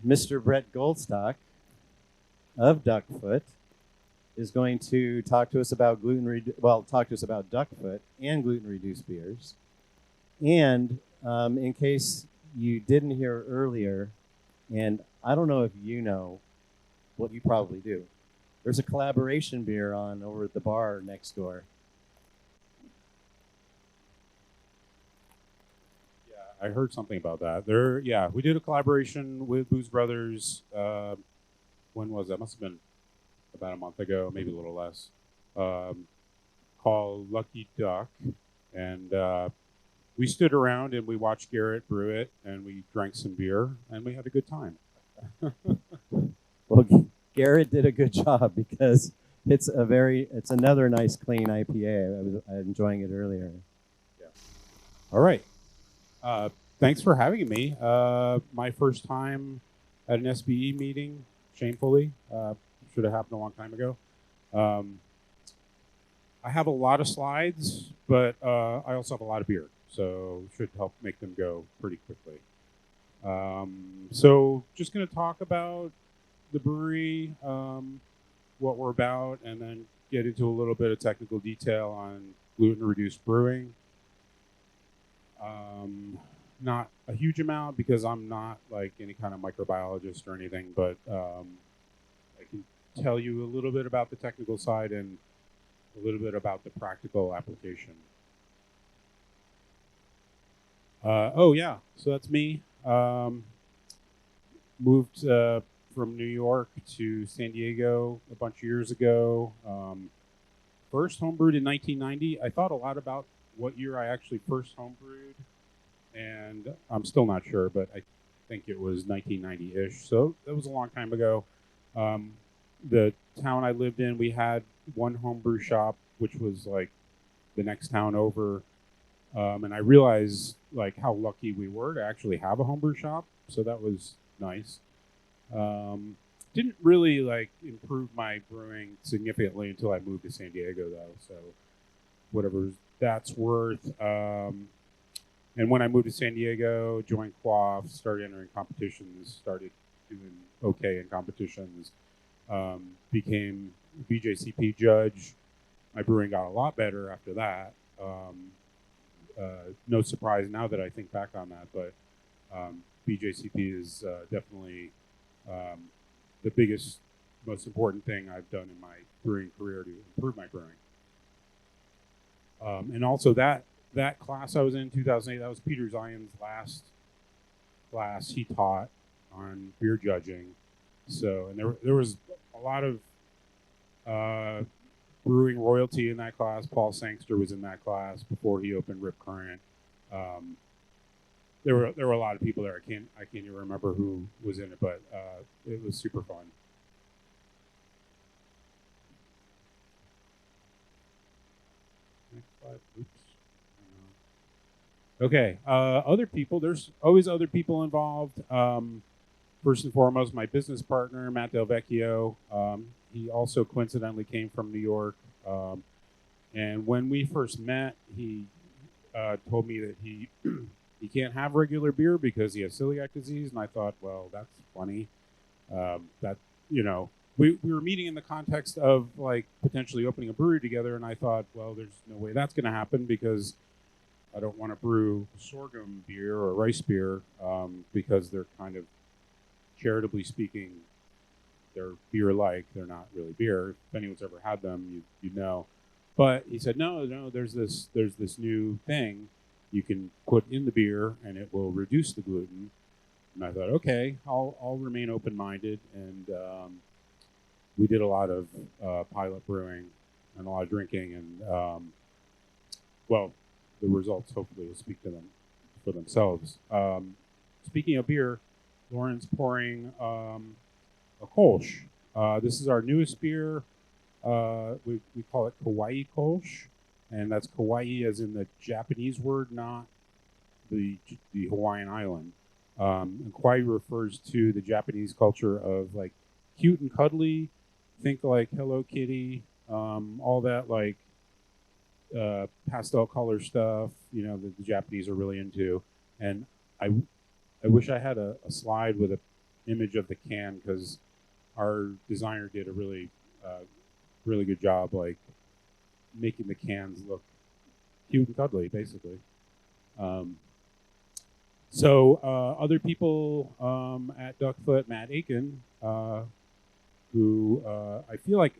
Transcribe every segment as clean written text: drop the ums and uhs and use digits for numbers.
Mr. Brett Goldstock of Duckfoot is going to talk to us about Duckfoot and gluten-reduced beers. And in case you didn't hear earlier, and I don't know if you know what you probably do, there's a collaboration beer on over at the bar next door. I heard something about that. We did a collaboration with Booze Brothers. When was that? Must have been about a month ago, maybe a little less. Called Lucky Duck, and we stood around and we watched Garrett brew it, and we drank some beer, and we had a good time. Well, Garrett did a good job because it's another nice clean IPA. I was enjoying it earlier. Yeah. All right. Thanks for having me. My first time at an SBE meeting, shamefully. Should have happened a long time ago. I have a lot of slides, but I also have a lot of beer, so should help make them go pretty quickly. So just going to talk about the brewery, what we're about, and then get into a little bit of technical detail on gluten-reduced brewing. Not a huge amount because I'm not like any kind of microbiologist or anything, but I can tell you a little bit about the technical side and a little bit about the practical application. So that's me. Moved from New York to San Diego a bunch of years ago. First homebrewed in 1990. I thought a lot about what year I actually first homebrewed, and I'm still not sure, but I think it was 1990-ish. So that was a long time ago. The town I lived in, we had one homebrew shop, which was like the next town over. And I realized like how lucky we were to actually have a homebrew shop. So that was nice. Didn't really like improve my brewing significantly until I moved to San Diego though. So whatever that's worth. And when I moved to San Diego, joined Quaff, started entering competitions, started doing okay in competitions, became a BJCP judge. My brewing got a lot better after that. No surprise now that I think back on that, but BJCP is definitely the biggest, most important thing I've done in my brewing career to improve my brewing. And also that class I was in 2008, that was Peter Zion's last class he taught on beer judging. So, and there was a lot of brewing royalty in that class. Paul Sangster was in that class before he opened Rip Current. There were a lot of people there. I can't even remember who was in it, but it was super fun. Next slide. Oops. Okay. Other people. There's always other people involved. First and foremost, my business partner, Matt Del Vecchio. He also coincidentally came from New York. And when we first met, he told me that he can't have regular beer because he has celiac disease. And I thought, well, that's funny. We were meeting in the context of like potentially opening a brewery together. And I thought, well, there's no way that's going to happen because I don't want to brew sorghum beer or rice beer because they're kind of, charitably speaking, they're beer-like. They're not really beer. If anyone's ever had them, you know. But he said, no, there's this new thing you can put in the beer and it will reduce the gluten. And I thought, okay, I'll remain open-minded. And we did a lot of pilot brewing and a lot of drinking. And the results hopefully will speak to them for themselves. Speaking of beer, Lauren's pouring a Kolsch. This is our newest beer. We call it Kawaii Kolsch, and that's Kawaii as in the Japanese word, not the Hawaiian island. And Kawaii refers to the Japanese culture of like cute and cuddly. Think like Hello Kitty, all that like pastel color stuff, that the Japanese are really into. And I wish I had a slide with a image of the can because our designer did a really good job, like making the cans look cute and cuddly, basically. Other people at Duckfoot, Matt Aiken, who I feel like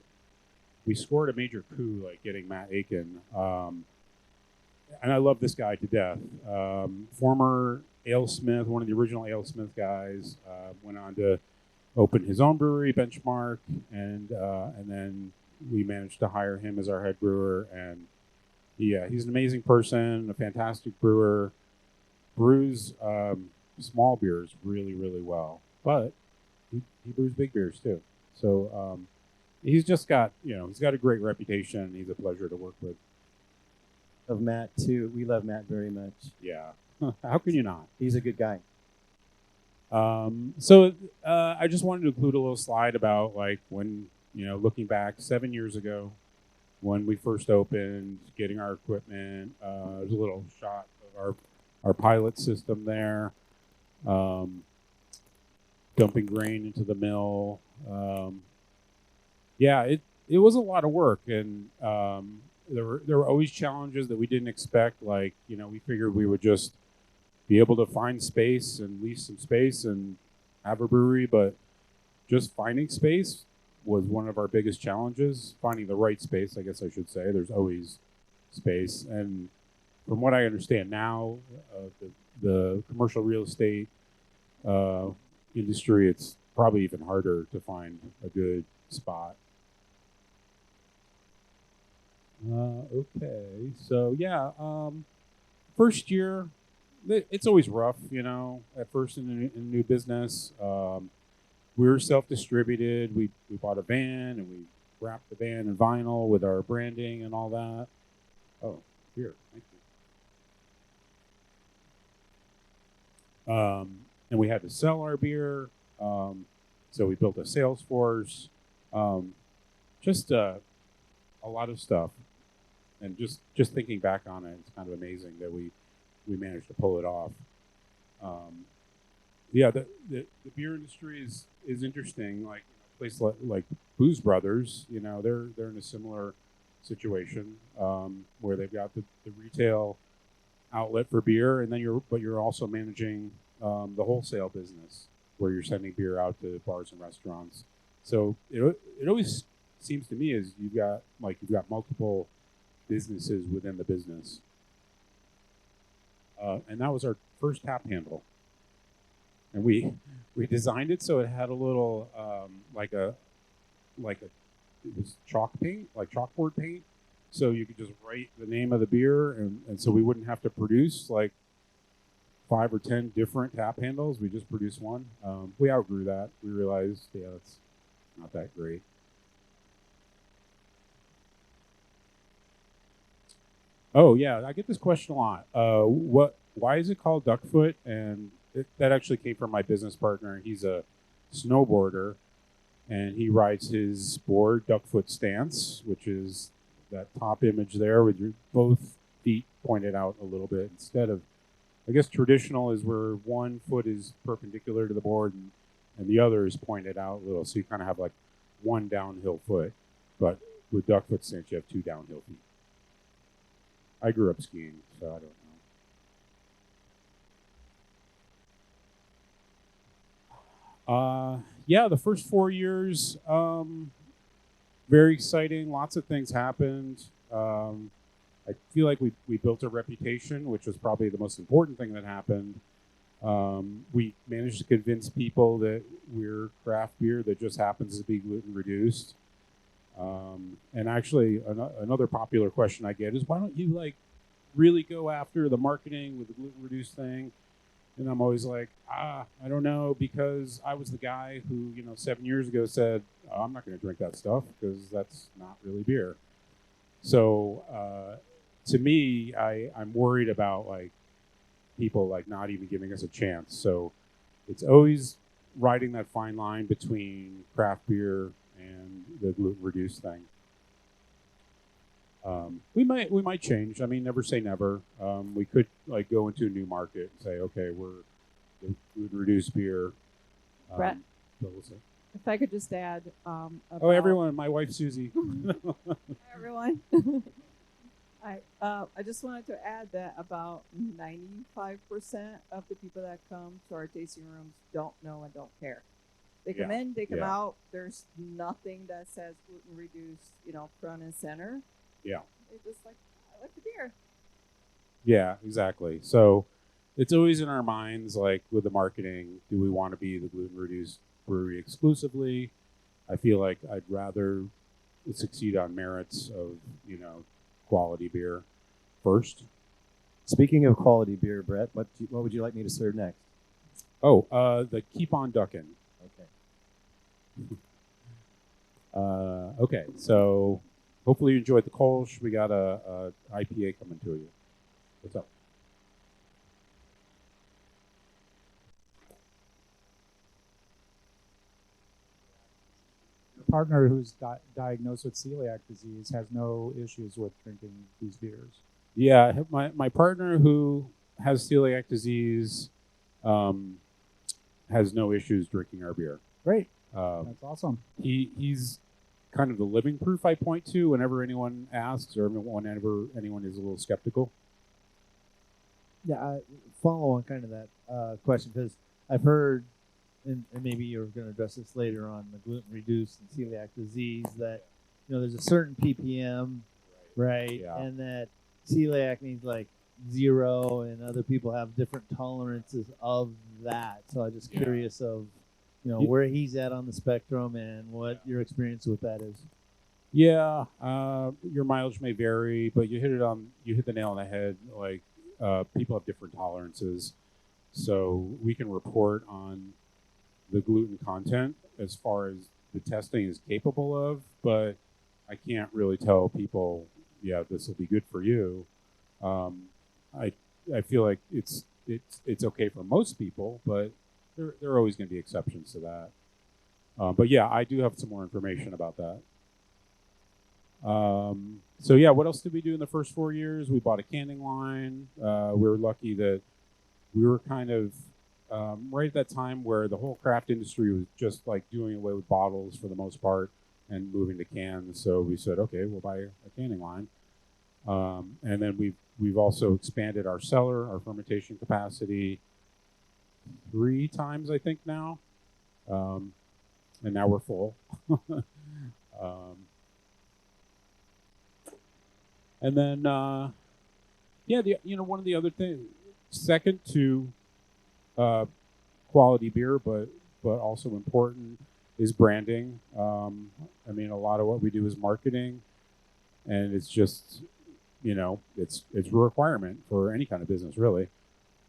we scored a major coup, like getting Matt Aiken. And I love this guy to death. Former AleSmith, one of the original AleSmith guys, went on to open his own brewery, Benchmark, and then we managed to hire him as our head brewer. And he's an amazing person, a fantastic brewer. Brews small beers really, really well, but he brews big beers too. So he's just got, he's got a great reputation. He's a pleasure to work with. Of Matt too. We love Matt very much. Yeah. How can you not? He's a good guy. I just wanted to include a little slide about like when, looking back 7 years ago when we first opened, getting our equipment. There's a little shot of our pilot system there, dumping grain into the mill. It was a lot of work, and there were always challenges that we didn't expect. Like, we figured we would just be able to find space and lease some space and have a brewery, but just finding space was one of our biggest challenges. Finding the right space, I guess I should say. There's always space, and from what I understand now, the commercial real estate industry, it's probably even harder to find a good spot. Okay, so first year, it's always rough, at first in a new business. We were self-distributed. We bought a van, and we wrapped the van in vinyl with our branding and all that. Oh, here, thank you. And we had to sell our beer, so we built a sales force, just a lot of stuff. And just thinking back on it, it's kind of amazing that we managed to pull it off. The beer industry is interesting. Like a place like Booze Brothers, they're in a similar situation where they've got the retail outlet for beer, and then you're also managing the wholesale business where you're sending beer out to bars and restaurants. So it always seems to me as you've got multiple businesses within the business. And that was our first tap handle. And we designed it so it had a little it was chalk paint, like chalkboard paint. So you could just write the name of the beer, and so we wouldn't have to produce like 5 or 10 different tap handles. We just produced one. We outgrew that. We realized, that's not that great. Oh yeah, I get this question a lot. Why is it called Duckfoot? And that actually came from my business partner. He's a snowboarder, and he rides his board Duckfoot stance, which is that top image there with your both feet pointed out a little bit. Instead of, I guess traditional is where one foot is perpendicular to the board and the other is pointed out a little, so you kind of have like one downhill foot. But with Duckfoot stance, you have 2 downhill feet. I grew up skiing, so I don't know. The first 4 years, very exciting. Lots of things happened. I feel like we built a reputation, which was probably the most important thing that happened. We managed to convince people that we're craft beer that just happens to be gluten-reduced. And actually, another popular question I get is, why don't you really go after the marketing with the gluten-reduced thing? And I'm always like, I don't know, because I was the guy who, 7 years ago said, I'm not going to drink that stuff because that's not really beer. So to me, I'm worried about people not even giving us a chance. So it's always riding that fine line between craft beer and the gluten-reduced thing. We might change. I mean, never say never. We could go into a new market and say, okay, we're the gluten-reduced beer. Brett? But we'll see. If I could just add, Oh, about everyone, my wife Susie. Hi, everyone. I just wanted to add that about 95% of the people that come to our tasting rooms don't know and don't care. They come in, they come out. There's nothing that says gluten reduced, front and center. Yeah. They just like, I like the beer. Yeah, exactly. So it's always in our minds, like with the marketing, do we want to be the gluten-reduced brewery exclusively? I feel like I'd rather succeed on merits of, quality beer first. Speaking of quality beer, Brett, what would you like me to serve next? Oh, the Keep on Duckin'. Okay. Okay, so hopefully you enjoyed the Kolsch. We got a IPA coming to you. What's up? Partner who's diagnosed with celiac disease has no issues with drinking these beers. Yeah, my partner who has celiac disease has no issues drinking our beer. Great. That's awesome. He's kind of the living proof I point to whenever anyone asks or whenever anyone is a little skeptical. Yeah, I follow on kind of that question because I've heard, and maybe you're going to address this later on the gluten-reduced and celiac disease, that there's a certain ppm, right? Yeah. And that celiac needs like 0, and other people have different tolerances of that. So I'm just curious of where he's at on the spectrum and what your experience with that is. Yeah, your mileage may vary, but you hit the nail on the head. Like people have different tolerances, so we can report on the gluten content as far as the testing is capable of, but I can't really tell people, this will be good for you. I feel like it's okay for most people, but there are always going to be exceptions to that. But yeah, I do have some more information about that. So yeah, what else did we do in the first 4 years? We bought a canning line. We were lucky that we were kind of right at that time where the whole craft industry was just like doing away with bottles for the most part and moving to cans. So we said, okay, we'll buy a canning line. And then we've also expanded our cellar, our fermentation capacity 3 times, I think now. And now we're full. And then, one of the other things, second to quality beer, but also important, is branding. I mean, a lot of what we do is marketing, and it's just, it's a requirement for any kind of business, really.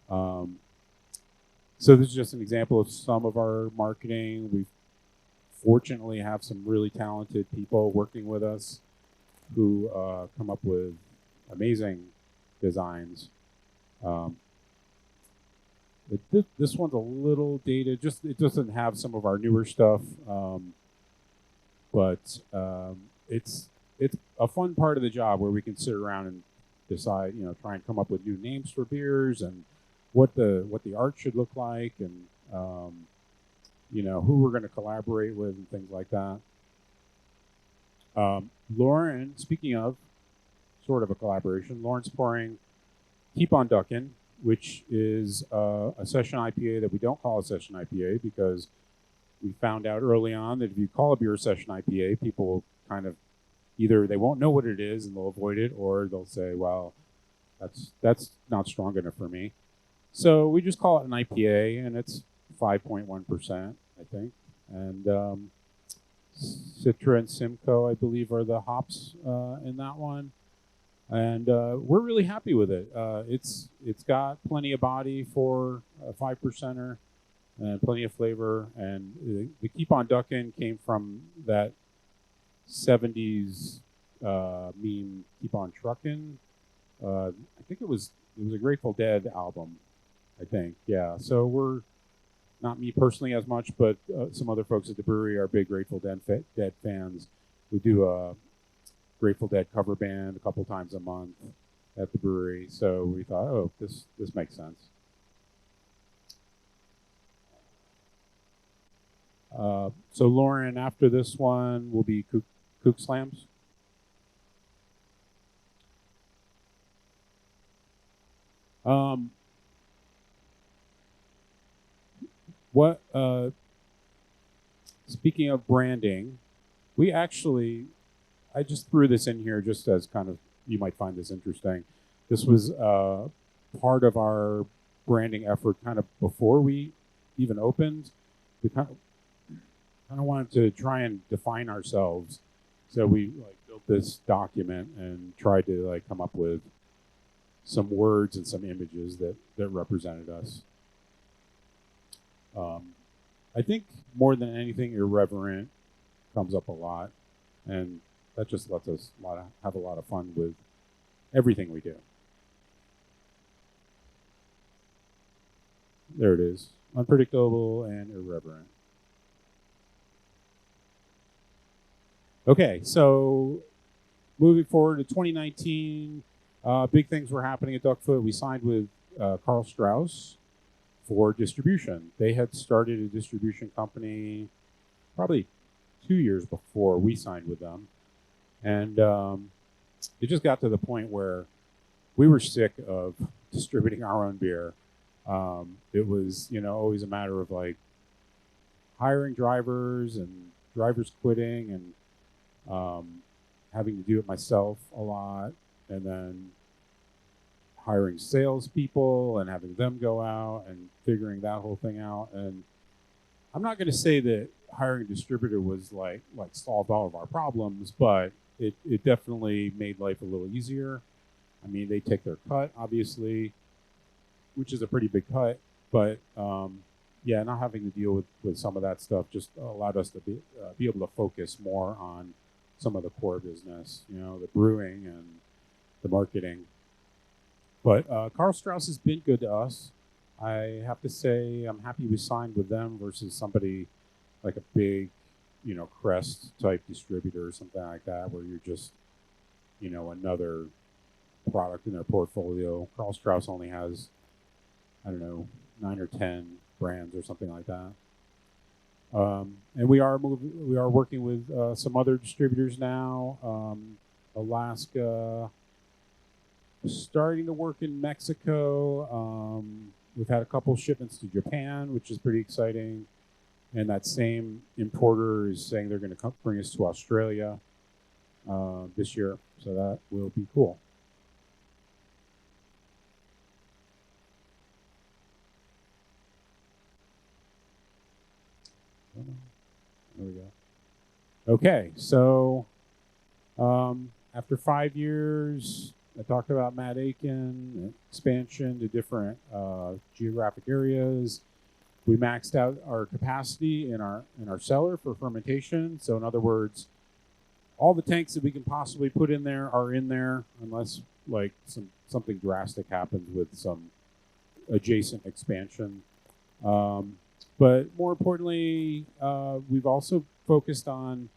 So this is just an example of some of our marketing. We fortunately have some really talented people working with us who come up with amazing designs. This one's a little dated. Just it doesn't have some of our newer stuff, but it's a fun part of the job where we can sit around and decide, try and come up with new names for beers and what the art should look like, and who we're going to collaborate with and things like that. Lauren, speaking of sort of a collaboration, Lauren's pouring Keep on Duckin', which is a session IPA that we don't call a session IPA because we found out early on that if you call a beer a session IPA, people will kind of either they won't know what it is and they'll avoid it, or they'll say, well, that's not strong enough for me. So we just call it an IPA, and it's 5.1%, I think. And Citra and Simcoe, I believe, are the hops in that one. And we're really happy with it. It's got plenty of body for a 5%er and plenty of flavor. And the Keep on Duckin' came from that 70s meme, Keep on Truckin'. I think it was a Grateful Dead album, I think. Yeah. So we're not me personally as much, but some other folks at the brewery are big Grateful Dead fans. We do a Grateful Dead cover band a couple times a month at the brewery. So we thought, oh, this makes sense. So Lauren, after this one will be Kook Slams. What? Speaking of branding, we actually, I just threw this in here just as kind of, you might find this interesting. This was part of our branding effort kind of before we even opened. We kind of wanted to try and define ourselves. So we built this document and tried to come up with some words and some images that represented us. I think more than anything, irreverent comes up a lot, and that just lets us have a lot of fun with everything we do. There it is. Unpredictable and irreverent. Okay, so moving forward to 2019, big things were happening at Duckfoot. We signed with Carl Strauss for distribution. They had started a distribution company probably 2 years before we signed with them. And it just got to the point where we were sick of distributing our own beer. It was, always a matter of hiring drivers and drivers quitting and having to do it myself a lot, and then hiring salespeople and having them go out and figuring that whole thing out. And I'm not going to say that hiring a distributor was like solved all of our problems, but it definitely made life a little easier. I mean, they take their cut, obviously, which is a pretty big cut, but yeah, not having to deal with some of that stuff just allowed us to be able to focus more on some of the core business, the brewing and the marketing. But Carl Strauss has been good to us. I have to say I'm happy we signed with them versus somebody like a big, Crest type distributor or something like that, where you're just, another product in their portfolio. Carl Strauss only has, I don't know, 9 or 10 brands or something like that. And we are working with some other distributors now. Alaska, starting to work in Mexico. We've had a couple shipments to Japan, which is pretty exciting. And that same importer is saying they're going to bring us to Australia this year. So that will be cool. There we go. Okay, so after 5 years, I talked about Matt Aiken, expansion to different geographic areas. We maxed out our capacity in our cellar for fermentation. So in other words, all the tanks that we can possibly put in there are in there, unless something drastic happens with some adjacent expansion. But more importantly, we've also focused on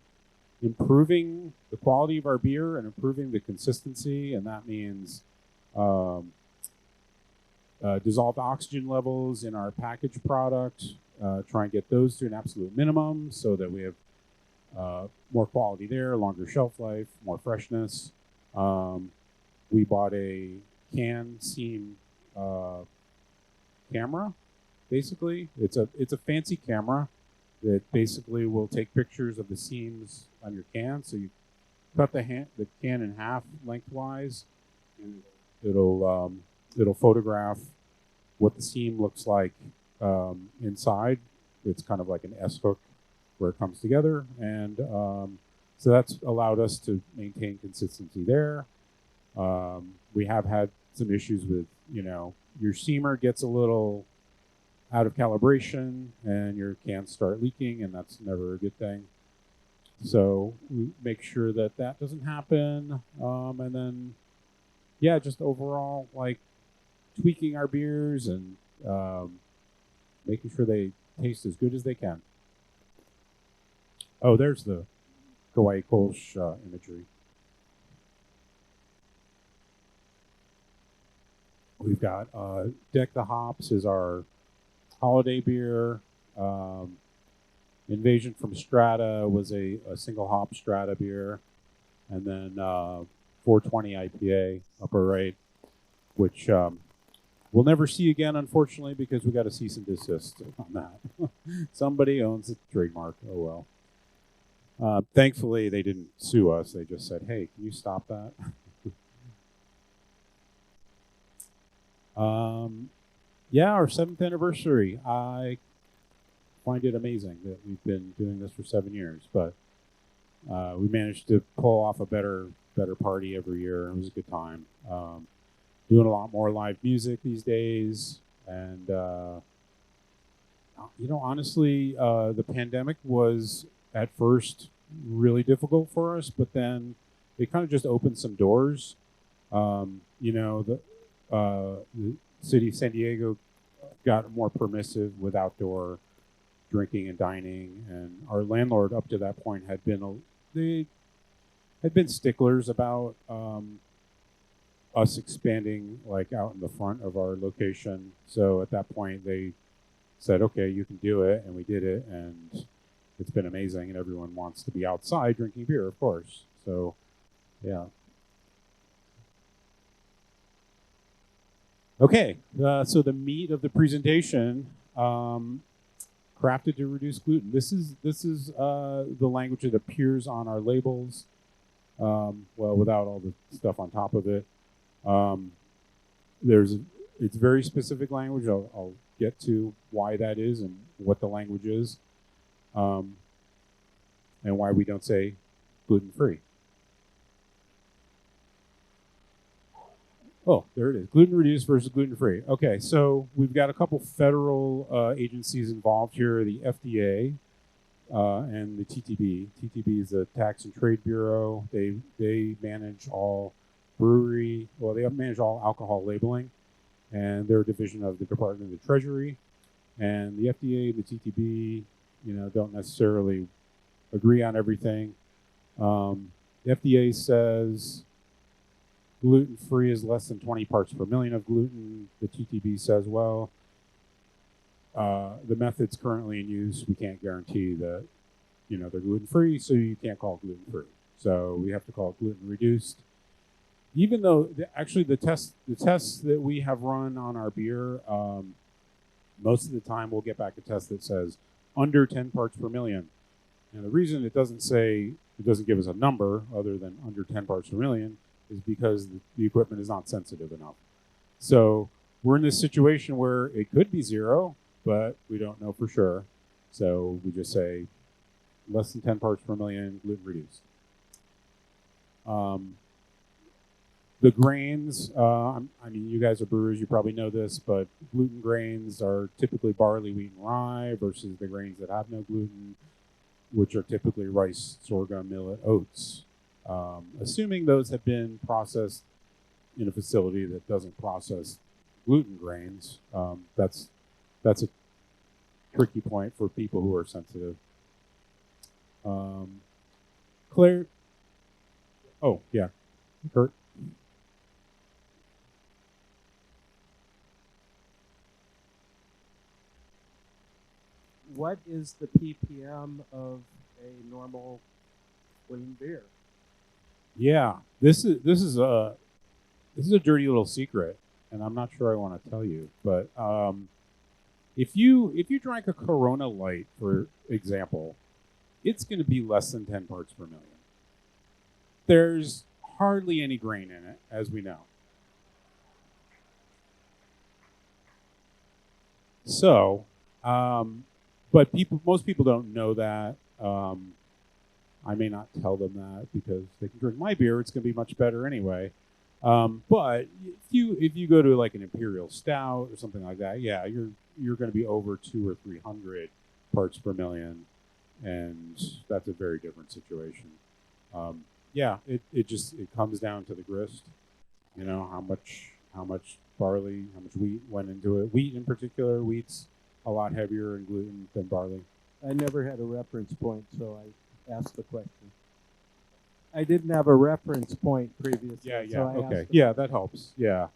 improving the quality of our beer and improving the consistency, and that means dissolved oxygen levels in our packaged product, try and get those to an absolute minimum so that we have more quality there, longer shelf life, more freshness. We bought a can seam camera. Basically, it's a fancy camera that basically will take pictures of the seams on your can. So you cut the can in half lengthwise, and it'll photograph what the seam looks like inside. It's kind of like an S hook where it comes together, and so that's allowed us to maintain consistency there. We have had some issues with your seamer gets a little out of calibration and your cans start leaking, and that's never a good thing. So we make sure that doesn't happen. And then, yeah, just overall tweaking our beers and making sure they taste as good as they can. Oh, there's the Kauai Kolsch imagery. We've got Deck the Hops is our holiday beer. Invasion from Strata was a single hop Strata beer. And then 420 IPA, upper right, which we'll never see again, unfortunately, because we got a cease and desist on that. Somebody owns the trademark. Oh, well. Thankfully, they didn't sue us. They just said, hey, can you stop that? Yeah, our 7th anniversary. I find it amazing that we've been doing this for 7 years, but we managed to pull off a better party every year. It was a good time. Doing a lot more live music these days, and honestly, the pandemic was at first really difficult for us, but then it kind of just opened some doors. The city of San Diego got more permissive with outdoor drinking and dining, and our landlord up to that point had been sticklers about us expanding like out in the front of our location. So at that point they said, okay, you can do it, and we did it, and it's been amazing, and everyone wants to be outside drinking beer, of course. So yeah. Okay, so the meat of the presentation, crafted to reduce gluten. This is the language that appears on our labels. Well, without all the stuff on top of it. It's very specific language. I'll get to why that is and what the language is, and why we don't say gluten-free. Oh, there it is. Gluten-reduced versus gluten-free. Okay, so we've got a couple federal agencies involved here, the FDA and the TTB. TTB is the Tax and Trade Bureau. They manage all they manage all alcohol labeling, and they're a division of the Department of the Treasury. And the FDA and the TTB, don't necessarily agree on everything. The FDA says gluten-free is less than 20 parts per million of gluten. The TTB says, well, the methods currently in use, we can't guarantee that, they're gluten-free, so you can't call it gluten-free. So we have to call it gluten-reduced. Even though, the tests that we have run on our beer, most of the time we'll get back a test that says under 10 parts per million. And the reason it doesn't give us a number other than under 10 parts per million is because the equipment is not sensitive enough. So we're in this situation where it could be 0, but we don't know for sure. So we just say less than 10 parts per million, gluten reduced. The grains, you guys are brewers, you probably know this, but gluten grains are typically barley, wheat, and rye versus the grains that have no gluten, which are typically rice, sorghum, millet, oats. Assuming those have been processed in a facility that doesn't process gluten grains, that's a tricky point for people who are sensitive. Claire? Oh, yeah. Kurt? What is the ppm of a normal clean beer? Yeah, this is a dirty little secret, and I'm not sure I want to tell you. But if you drank a Corona Light, for example, it's going to be less than 10 parts per million. There's hardly any grain in it, as we know. So, but most people don't know that. I may not tell them that because they can drink my beer. It's going to be much better anyway. But if you go to like an Imperial Stout or something like that, yeah, you're going to be over 200 or 300 parts per million, and that's a very different situation. Yeah, it comes down to the grist. How much barley, how much wheat went into it. Wheat in particular, wheat's a lot heavier in gluten than barley. I never had a reference point, so I asked the question. I didn't have a reference point previously. Yeah, so I okay. asked Yeah, that helps. Yeah.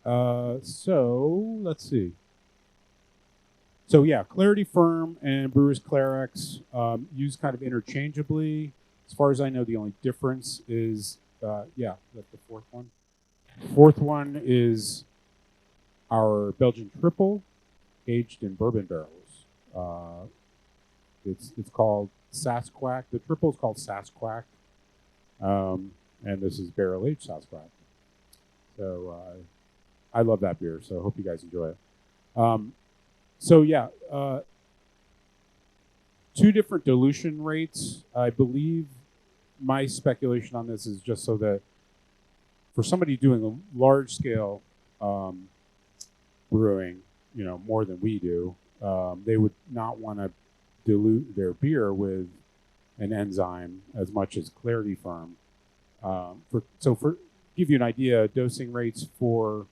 So let's see. So yeah, Clarity Firm and Brewer's Clarex used kind of interchangeably. As far as I know, the only difference is, that's the fourth one. Fourth one is our Belgian Triple, aged in bourbon barrels. It's called Sasquatch. The Triple is called Sasquatch, and this is barrel aged Sasquatch. So I love that beer. So I hope you guys enjoy it. Two different dilution rates. I believe my speculation on this is just so that for somebody doing a large scale brewing, more than we do, they would not want to dilute their beer with an enzyme as much as Clarity Firm. For give you an idea, dosing rates for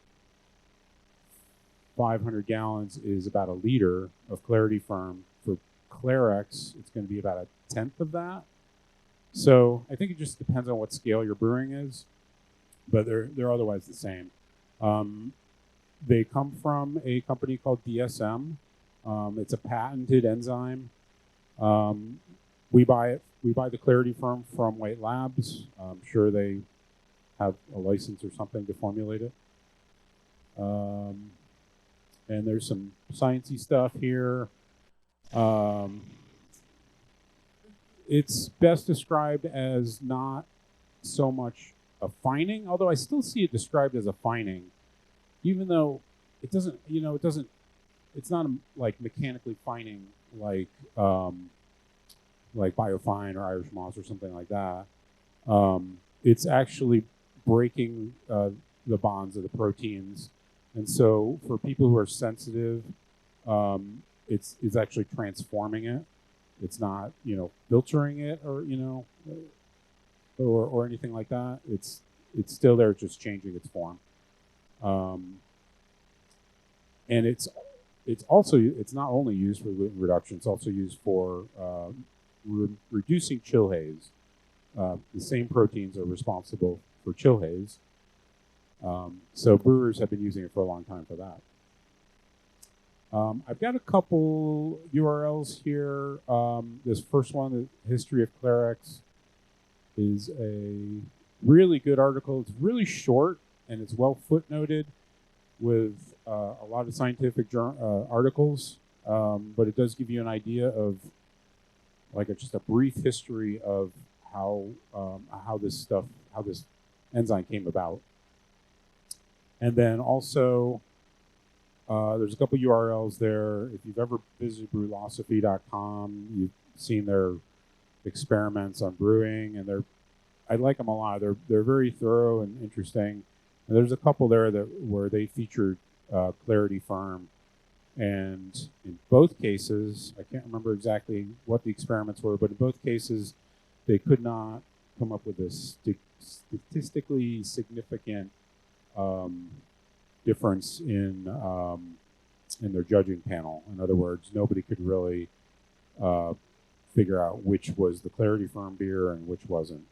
500 gallons is about a liter of Clarity Firm. For Clarex, it's going to be about a tenth of that. So I think it just depends on what scale your brewing is, but they're otherwise the same. They come from a company called DSM. It's a patented enzyme. We buy the Clarity Firm from White Labs. I'm sure they have a license or something to formulate it. And there's some sciencey stuff here. It's best described as not so much a fining, although I still see it described as a fining, even though it doesn't, it's not like mechanically fining like Biofine or Irish Moss or something like that. It's actually breaking the bonds of the proteins. And so for people who are sensitive, it's actually transforming it. It's not, filtering it or anything like that. It's still there, just changing its form. And it's not only used for gluten reduction. It's also used for reducing chill haze. The same proteins are responsible for chill haze. So brewers have been using it for a long time for that. I've got a couple URLs here. This first one, the History of Clarex, is a really good article. It's really short and it's well footnoted with a lot of scientific articles, but it does give you an idea of just a brief history of how this enzyme came about. And then also, there's a couple URLs there. If you've ever visited brewlosophy.com, you've seen their experiments on brewing, and I like them a lot. They're very thorough and interesting. And there's a couple there where they featured Clarity Firm, and in both cases, I can't remember exactly what the experiments were, but in both cases, they could not come up with a statistically significant difference in their judging panel. In other words, nobody could really figure out which was the Clarity Firm beer and which wasn't.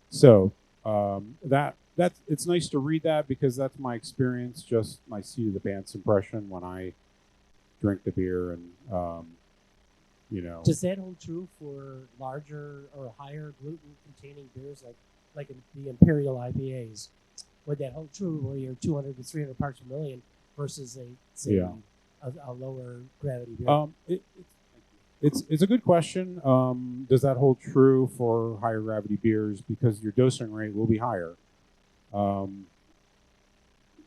So that's it's nice to read that because that's my experience, just my seat of the pants impression when I drink the beer, and Does that hold true for larger or higher gluten-containing beers like the Imperial IPAs? Would that hold true where you're 200 to 300 parts per million versus a lower gravity beer? It's a good question. Does that hold true for higher gravity beers? Because your dosing rate will be higher.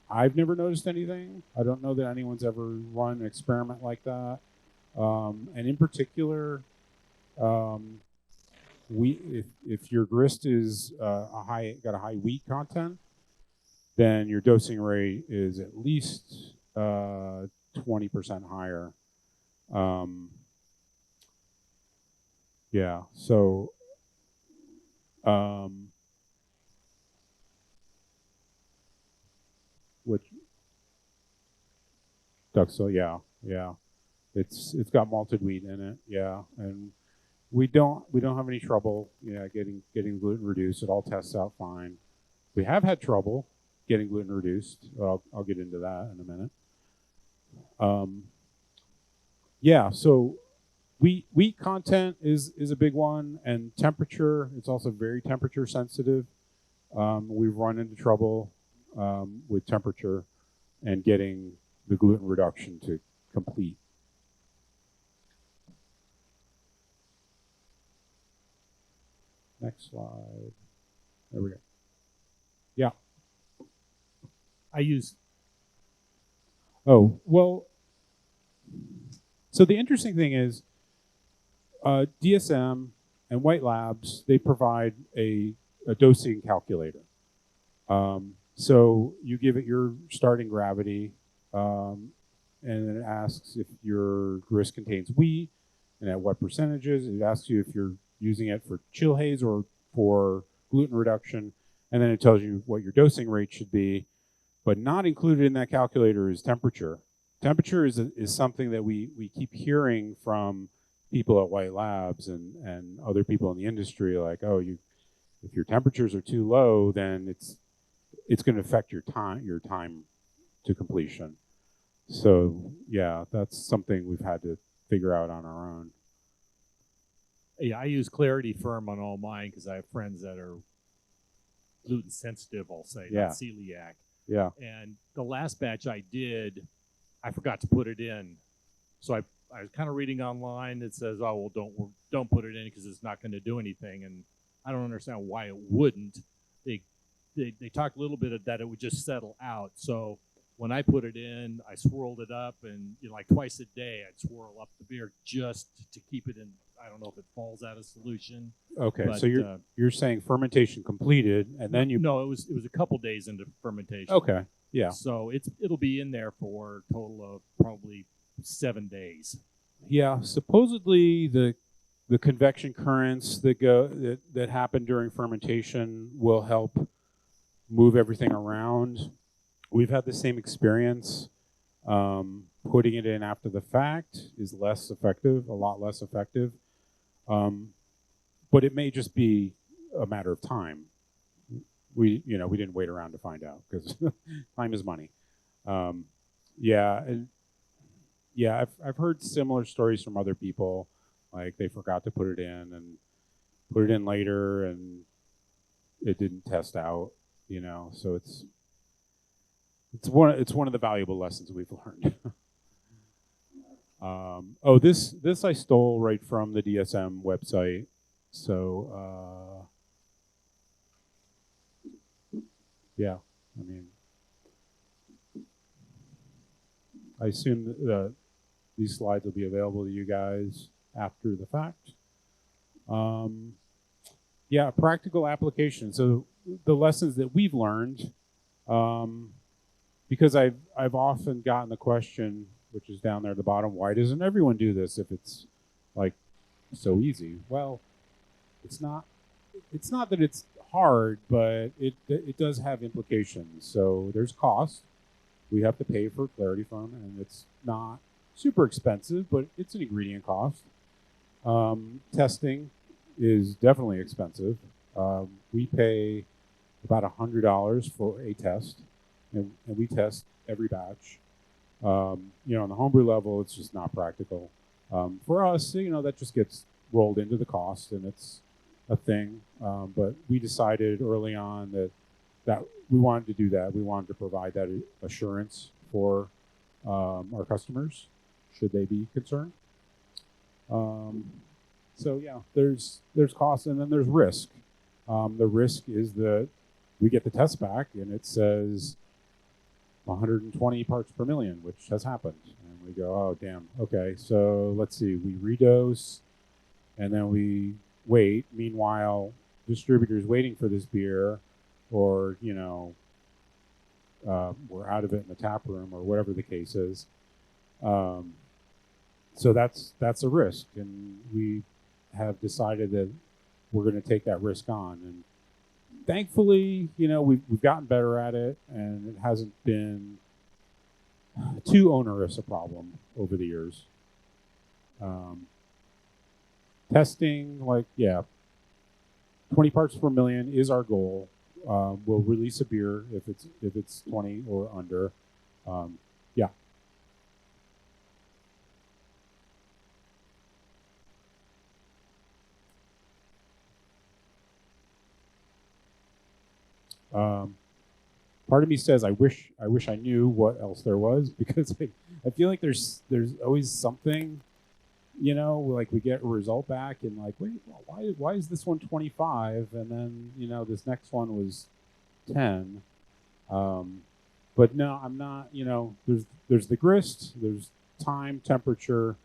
I've never noticed anything. I don't know that anyone's ever run an experiment like that. And in particular, if your grist is got a high wheat content, then your dosing rate is at least 20% higher. So which Duxel, yeah. It's got malted wheat in it, and we don't have any trouble, getting gluten reduced. It all tests out fine. We have had trouble getting gluten reduced. I'll get into that in a minute. Yeah, so wheat content is a big one, and temperature. It's also very temperature sensitive. We've run into trouble with temperature and getting the gluten reduction to complete. Next slide. There we go. Yeah. I use. Oh, well, so the interesting thing is DSM and White Labs, they provide a dosing calculator. So you give it your starting gravity, and then it asks if your grist contains wheat and at what percentages. It asks you if you're using it for chill haze or for gluten reduction, and then it tells you what your dosing rate should be. But not included in that calculator is temperature. Temperature is something that we keep hearing from people at White Labs and other people in the industry, like, oh, if your temperatures are too low, then it's going to affect your time to completion. So yeah, that's something we've had to figure out on our own. Yeah, I use Clarity Firm on all mine because I have friends that are gluten sensitive, I'll say, Yeah. not celiac. Yeah. And the last batch I did, I forgot to put it in. So I was kind of reading online that says, oh, well, don't put it in because it's not going to do anything. And I don't understand why it wouldn't. They talked a little bit of that it would just settle out. So when I put it in, I swirled it up, and like twice a day, I'd swirl up the beer just to keep it in. I don't know if it falls out of solution. Okay, but, so you're saying fermentation completed, and then you no, it was a couple days into fermentation. Okay, yeah. So it'll be in there for a total of probably 7 days. Yeah, supposedly the convection currents that happen during fermentation will help move everything around. We've had the same experience. Putting it in after the fact is less effective, a lot less effective. But it may just be a matter of time. We didn't wait around to find out because time is money. I've heard similar stories from other people, like they forgot to put it in and put it in later and it didn't test out. So it's one of the valuable lessons we've learned. This I stole right from the DSM website. So I assume that these slides will be available to you guys after the fact. Practical application. So the lessons that we've learned, because I've often gotten the question, which is down there at the bottom, why doesn't everyone do this if it's like so easy? Well, it's not that it's hard, but it does have implications. So there's cost. We have to pay for Clarity Firm, and it's not super expensive, but it's an ingredient cost. Testing is definitely expensive. We pay about $100 for a test, and we test every batch. On the homebrew level, it's just not practical. For us, that just gets rolled into the cost, and it's a thing. But we decided early on that we wanted to do that. We wanted to provide that assurance for our customers, should they be concerned. There's cost, and then there's risk. The risk is that we get the test back, and it says 120 parts per million, which has happened. And we go, oh, damn. Okay, so let's see. We redose, and then we wait. Meanwhile, distributors waiting for this beer, or, we're out of it in the tap room, or whatever the case is. So that's a risk, and we have decided that we're going to take that risk on. And thankfully, we've gotten better at it, and it hasn't been too onerous a problem over the years. Testing, 20 parts per million is our goal. we'll release a beer if it's 20 or under. Yeah. Part of me says I wish I knew what else there was, because I feel like there's always something, like we get a result back and like, wait, why is this one 25 and then this next one was 10. But no, I'm not. There's the grist, there's time, temperature,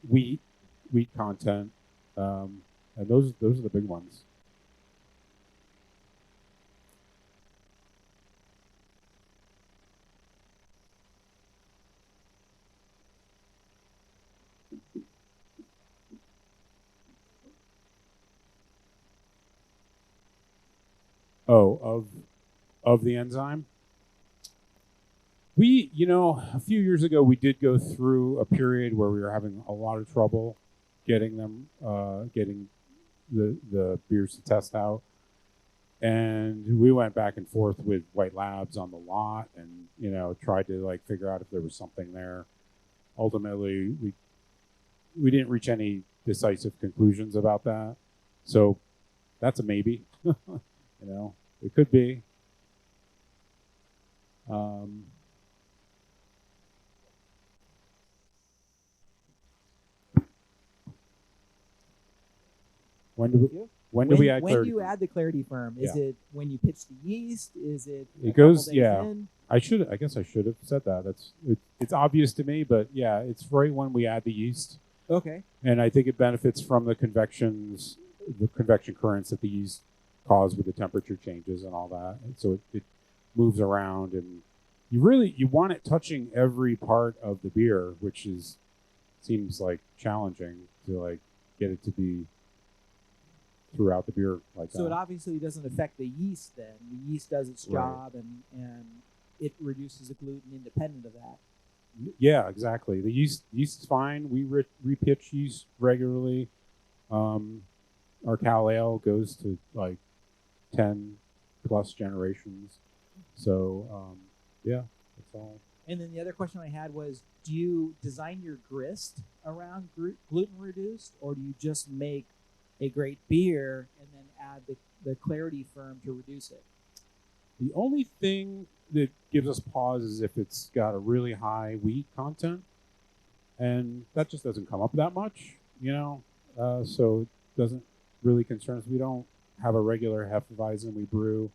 wheat content, and those are the big ones. Oh, of the enzyme. We, a few years ago, we did go through a period where we were having a lot of trouble getting the beers to test out, and we went back and forth with White Labs on the lot, and tried to like figure out if there was something there. Ultimately, we didn't reach any decisive conclusions about that, so that's a maybe. It could be. When do we add clarity? When do you add the clarity firm? Is it when you pitch the yeast? Is it? It goes. In? I guess I should have said that. It's obvious to me, but yeah, it's right when we add the yeast. Okay. And I think it benefits from the convection currents that the yeast cause with the temperature changes and all that. And so it moves around, and you want it touching every part of the beer, which seems like challenging to like get it to be throughout the beer like that. So it obviously doesn't affect the yeast then. The yeast does its job, and it reduces the gluten independent of that. Yeah, exactly. The yeast is fine. We repitch yeast regularly. Our Cal Ale goes to like 10 plus generations. So yeah, that's all. And then the other question I had was, do you design your grist around gluten reduced, or do you just make a great beer and then add the clarity firm to reduce it? The only thing that gives us pause is if it's got a really high wheat content, and that just doesn't come up that much, so it doesn't really concern us. We don't have a regular Hefeweizen we brew,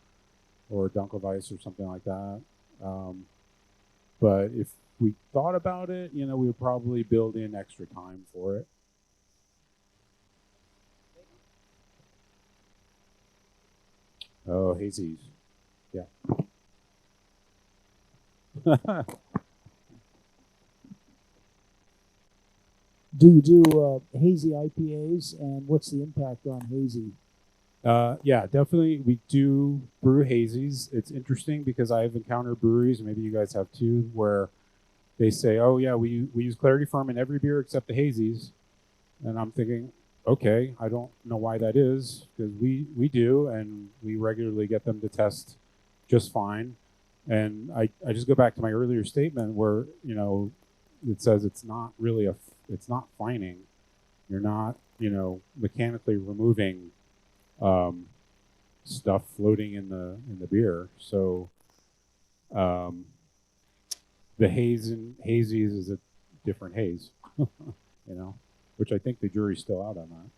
or Dunkelweiss or something like that. But if we thought about it, we would probably build in extra time for it. Oh, hazies. Yeah. Do you do hazy IPAs, and what's the impact on hazy? Yeah, definitely. We do brew hazies. It's interesting because I've encountered breweries, maybe you guys have too, where they say, "Oh yeah, we use Clarity Firm in every beer except the hazies," and I'm thinking, okay, I don't know why that is, because we do, and we regularly get them to test just fine. And I just go back to my earlier statement where it says it's not really it's not fining. You're not mechanically removing stuff floating in the beer. So the hazies is a different haze, which I think the jury's still out on that.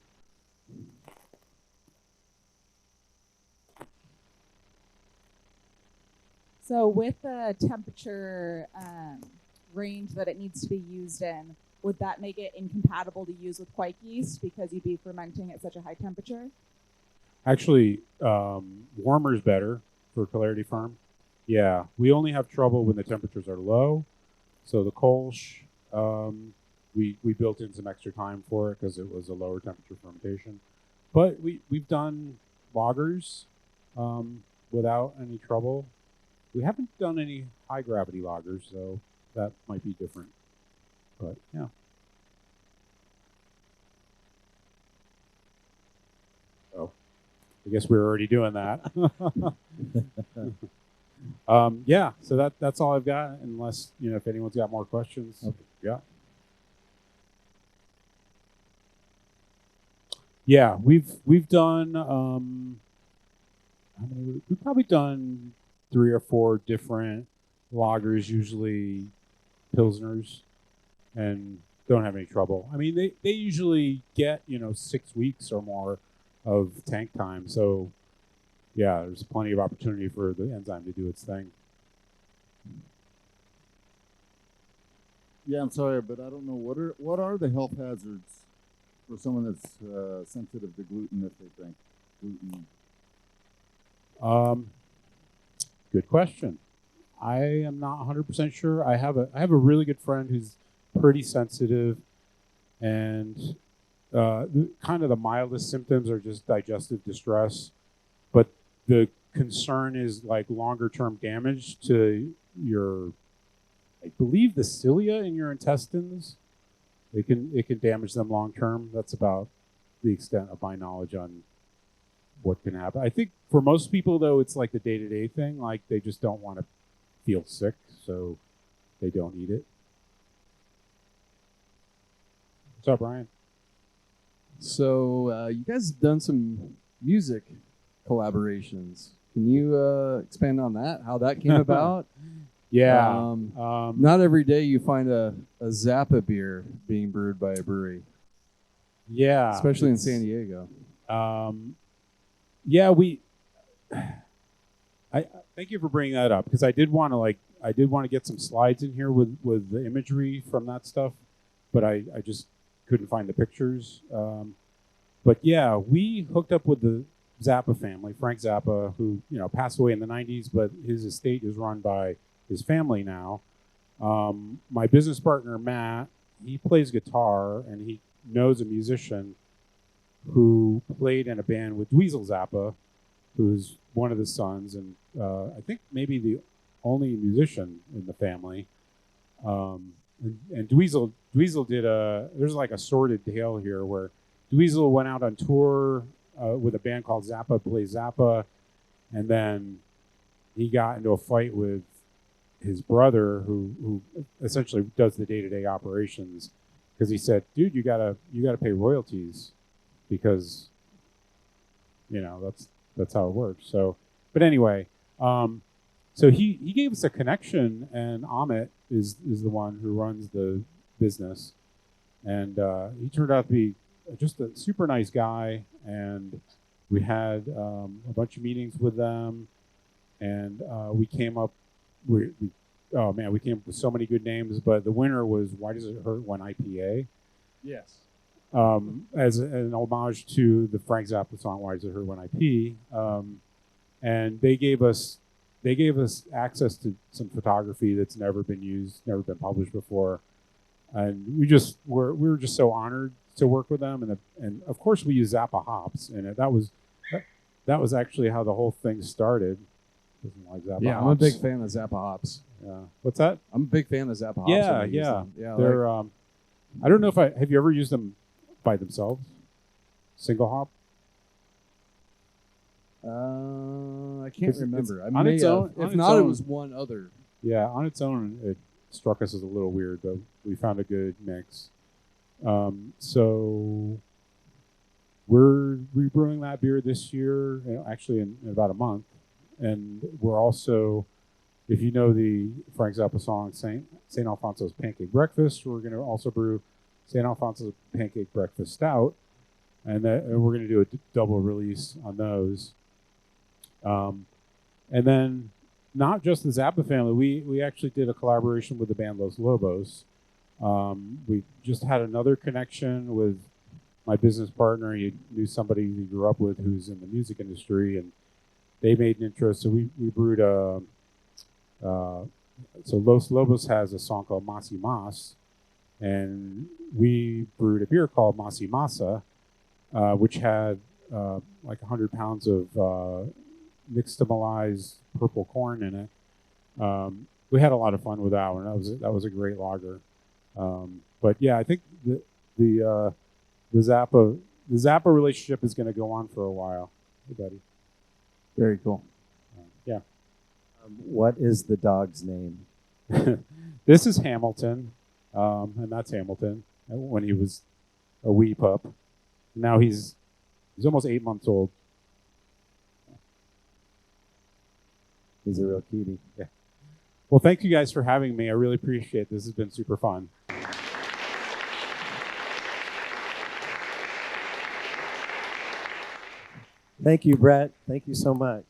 So with the temperature range that it needs to be used in, would that make it incompatible to use with quake yeast because you'd be fermenting at such a high temperature? Actually, warmer is better for Clarity Firm. Yeah, we only have trouble when the temperatures are low. So the Kolsch, we built in some extra time for it because it was a lower temperature fermentation. But we've done lagers without any trouble. We haven't done any high gravity lagers, so that might be different. But yeah. Oh, I guess we were already doing that. Yeah, so that's all I've got. Unless if anyone's got more questions. Okay. Yeah. Yeah, we've done how many? We've probably done 3 or 4 different lagers, usually pilsners, and don't have any trouble. I mean, they usually get 6 weeks or more of tank time, so yeah, there's plenty of opportunity for the enzyme to do its thing. Yeah, I'm sorry, but I don't know what are the health hazards for someone that's sensitive to gluten if they drink gluten. Good question. I am not 100% sure. I have a really good friend who's pretty sensitive, and kind of the mildest symptoms are just digestive distress, but the concern is like longer term damage to your, I believe, the cilia in your intestines. It can damage them long term. That's about the extent of my knowledge on what can happen. I think for most people though, it's like the day-to-day thing. Like they just don't want to feel sick, so they don't eat it. What's up, Brian? So you guys have done some music collaborations. Can you expand on that? How that came about? Yeah. Not every day you find a Zappa beer being brewed by a brewery. Yeah. Especially in San Diego. Yeah, I thank you for bringing that up, because I did want to get some slides in here with the imagery from that stuff, but I just couldn't find the pictures. But yeah, we hooked up with the Zappa family, Frank Zappa, who passed away in the 90s, but his estate is run by his family now. My business partner Matt, he plays guitar and he knows a musician who played in a band with Dweezil Zappa, who's one of the sons, and I think maybe the only musician in the family. And Dweezil did there's like a sordid tale here where Dweezil went out on tour with a band called Zappa Plays Zappa, and then he got into a fight with his brother who essentially does the day-to-day operations, because he said, dude, you gotta pay royalties, because that's how it works. So, but anyway, so he gave us a connection, and Amit is the one who runs the business, and he turned out to be just a super nice guy, and we had a bunch of meetings with them, and we came up we came up with so many good names, but the winner was Why Does It Hurt When IPA? Yes. As an homage to the Frank Zappa song Why Does It Hurt When I Pee? And they gave us access to some photography that's never been used, never been published before, and we were just so honored to work with them, and of course we use Zappa hops, and that was actually how the whole thing started. Doesn't like Zappa hops. I'm a big fan of Zappa hops. Yeah. What's that? I'm a big fan of Zappa hops. Yeah. They're I don't know if have you ever used them by themselves? Single hop? I can't remember. I on may its own. If not, it was one other. Yeah, on its own, it struck us as a little weird, but we found a good mix. So we're rebrewing that beer this year, actually in about a month. And we're also, if you know the Frank Zappa song, St. Alfonso's Pancake Breakfast, we're going to also brew St. Alfonso's Pancake Breakfast Stout. And we're going to do a double release on those. And then not just the Zappa family, we actually did a collaboration with the band Los Lobos. We just had another connection with my business partner. He knew somebody he grew up with who's in the music industry, and they made an intro. So we brewed so Los Lobos has a song called Masi Mas, and we brewed a beer called Masi Masa, which had like 100 pounds of nixtamalized purple corn in it. We had a lot of fun with that one. That was a great lager. But yeah, I think the Zappa relationship is going to go on for a while. Hey, buddy. Very cool. Yeah. What is the dog's name? This is Hamilton, and that's Hamilton when he was a wee pup. Now he's almost 8 months old. He's a real cutie. Yeah. Well, thank you guys for having me. I really appreciate it. This has been super fun. Thank you, Brett. Thank you so much.